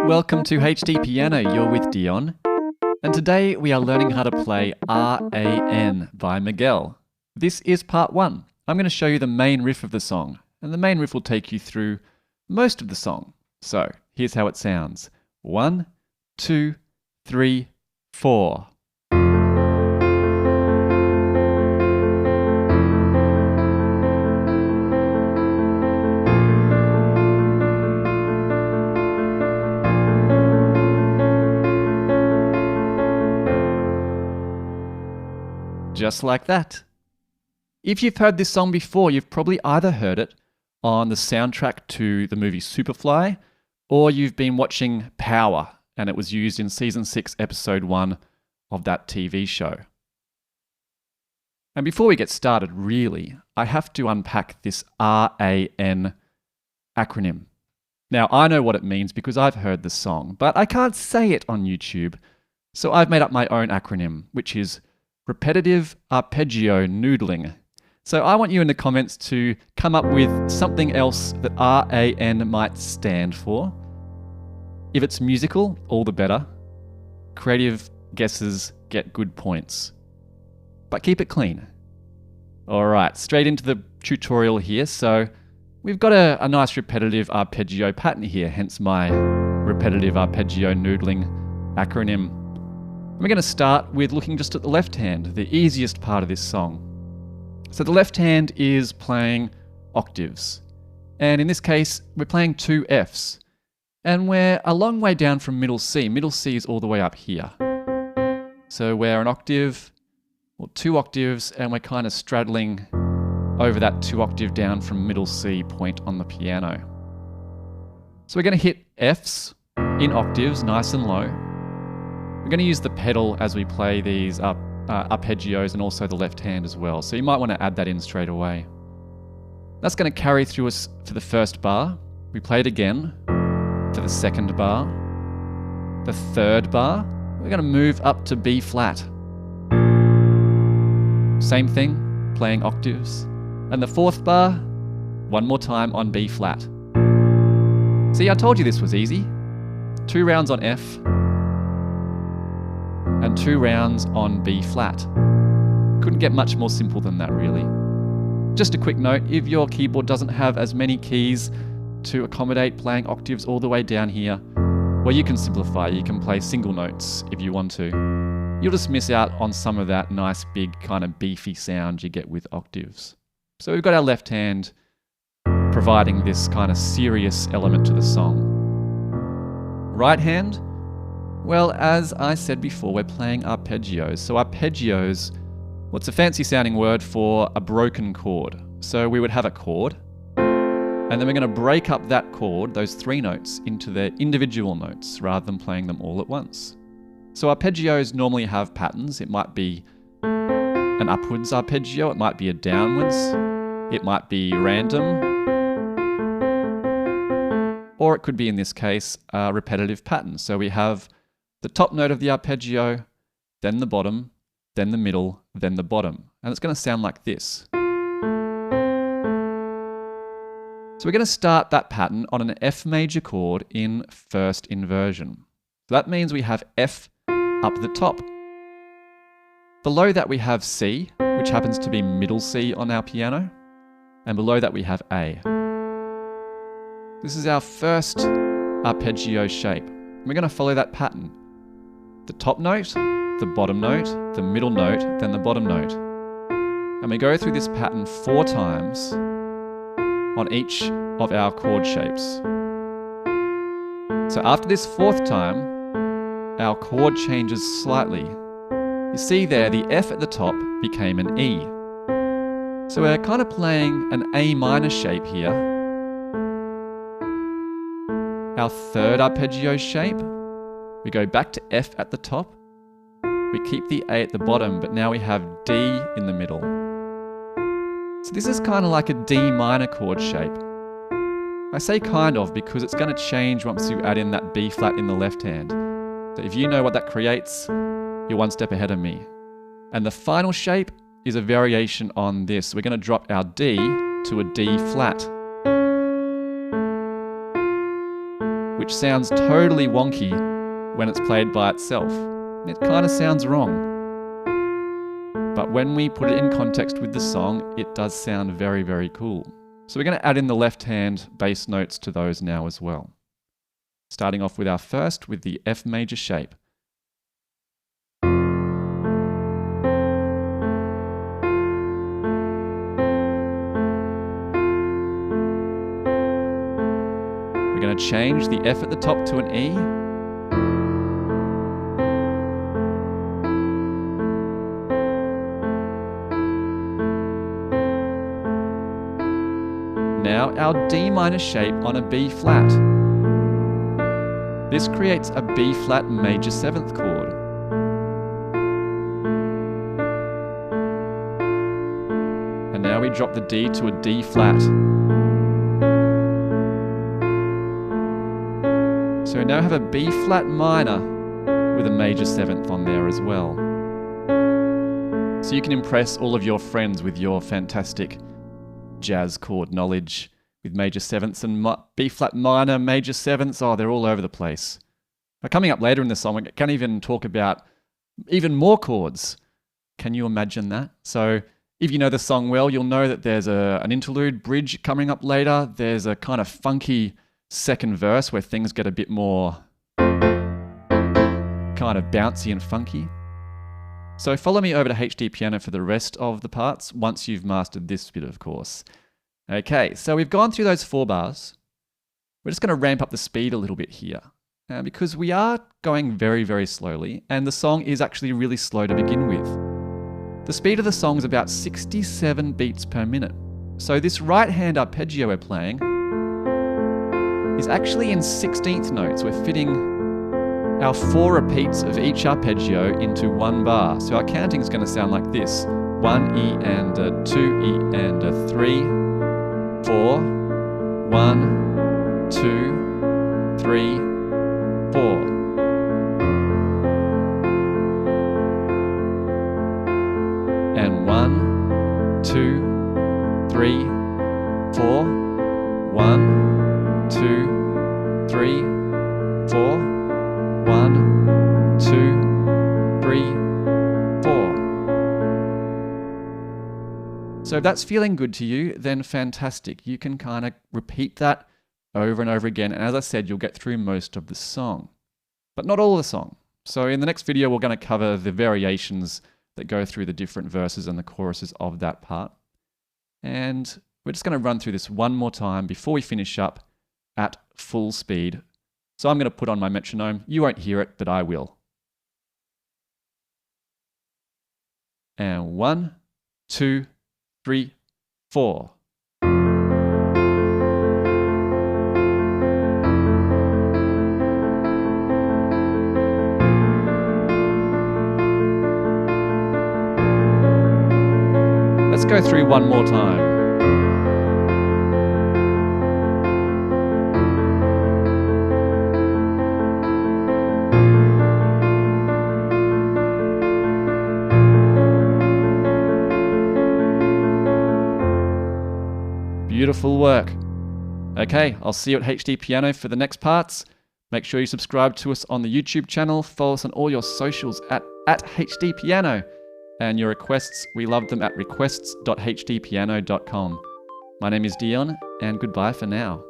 Welcome to HDpiano, you're with Dion, and today we are learning how to play R.A.N. by Miguel. This is part 1. I'm going to show you the main riff of the song, and the main riff will take you through most of the song. So, here's how it sounds. 1, 2, 3, 4. Just like that. If you've heard this song before, you've probably either heard it on the soundtrack to the movie Superfly, or you've been watching Power, and it was used in Season 6, Episode 1 of that TV show. And before we get started, really, I have to unpack this R.A.N. acronym. Now, I know what it means because I've heard the song, but I can't say it on YouTube, so I've made up my own acronym, which is Repetitive Arpeggio Noodling. So I want you in the comments to come up with something else that R.A.N. might stand for. If it's musical, all the better. Creative guesses get good points. But keep it clean. Alright, straight into the tutorial here. So we've got a nice repetitive arpeggio pattern here, hence my Repetitive Arpeggio Noodling acronym. We're going to start with looking just at the left hand, the easiest part of this song. So the left hand is playing octaves. And in this case, we're playing 2 Fs. And we're a long way down from middle C. Middle C is all the way up here. So we're an octave, or 2 octaves, and we're kind of straddling over that 2 octave down from middle C point on the piano. So we're going to hit Fs in octaves, nice and low. We're going to use the pedal as we play these arpeggios and also the left hand as well. So you might want to add that in straight away. That's going to carry through us for the first bar. We play it again for the second bar. The third bar, we're going to move up to B flat. Same thing, playing octaves. And the fourth bar, one more time on B flat. See, I told you this was easy. 2 rounds on F. And 2 rounds on B flat. Couldn't get much more simple than that, really. Just a quick note, if your keyboard doesn't have as many keys to accommodate playing octaves all the way down here, well, you can simplify. You can play single notes if you want to. You'll just miss out on some of that nice big kind of beefy sound you get with octaves. So we've got our left hand providing this kind of serious element to the song. Right hand, well, as I said before, we're playing arpeggios. So arpeggios, well, it's a fancy sounding word for a broken chord. So we would have a chord, and then we're going to break up that chord, those 3 notes, into their individual notes rather than playing them all at once. So arpeggios normally have patterns. It might be an upwards arpeggio, it might be a downwards, it might be random, or it could be, in this case, a repetitive pattern. So we have the top note of the arpeggio, then the bottom, then the middle, then the bottom. And it's going to sound like this. So we're going to start that pattern on an F major chord in first inversion. So that means we have F up the top. Below that we have C, which happens to be middle C on our piano. And below that we have A. This is our first arpeggio shape. We're going to follow that pattern. The top note, the bottom note, the middle note, then the bottom note. And we go through this pattern 4 times on each of our chord shapes. So after this 4th time, our chord changes slightly. You see there, the F at the top became an E. So we're kind of playing an A minor shape here. Our third arpeggio shape, we go back to F at the top, we keep the A at the bottom, but now we have D in the middle. So this is kind of like a D minor chord shape. I say kind of because it's going to change once you add in that B flat in the left hand. So if you know what that creates, you're 1 step ahead of me. And the final shape is a variation on this. We're going to drop our D to a D flat. which sounds totally wonky when it's played by itself. It kind of sounds wrong. But when we put it in context with the song, it does sound very, very cool. So we're going to add in the left-hand bass notes to those now as well. Starting off with our first with the F major shape. We're going to change the F at the top to an E. Now our D minor shape on a B flat. This creates a B flat major 7th chord. And now we drop the D to a D flat. So we now have a B flat minor with a major 7th on there as well. So you can impress all of your friends with your fantastic jazz chord knowledge with major 7ths and B flat minor, major 7ths. Oh, they're all over the place. But coming up later in the song, we can even talk about even more chords. Can you imagine that? So if you know the song well, you'll know that there's an interlude bridge coming up later. There's a kind of funky second verse where things get a bit more kind of bouncy and funky. So follow me over to HDpiano for the rest of the parts once you've mastered this bit, of course. Okay, so we've gone through those 4 bars. We're just going to ramp up the speed a little bit here because we are going very, very slowly, and the song is actually really slow to begin with. The speed of the song is about 67 beats per minute. So this right-hand arpeggio we're playing is actually in 16th notes. We're fitting our 4 repeats of each arpeggio into 1 bar. So our counting is going to sound like this. 1 E and a 2 E and a 3, 4, 1, 2, 3, 4. And 1, 2, 3, 4, 1, 2, 3, 4, 1, 2, 3, 4. So if that's feeling good to you, then fantastic. You can kind of repeat that over and over again. And as I said, you'll get through most of the song, but not all of the song. So in the next video, we're going to cover the variations that go through the different verses and the choruses of that part. And we're just going to run through this one more time before we finish up at full speed. So I'm going to put on my metronome. You won't hear it, but I will. And 1, 2, 3, 4. Let's go through one more time. Beautiful work. Okay, I'll see you at HDpiano for the next parts. Make sure you subscribe to us on the YouTube channel. Follow us on all your socials at HDpiano. And your requests, we love them at requests.hdpiano.com. My name is Dion, and goodbye for now.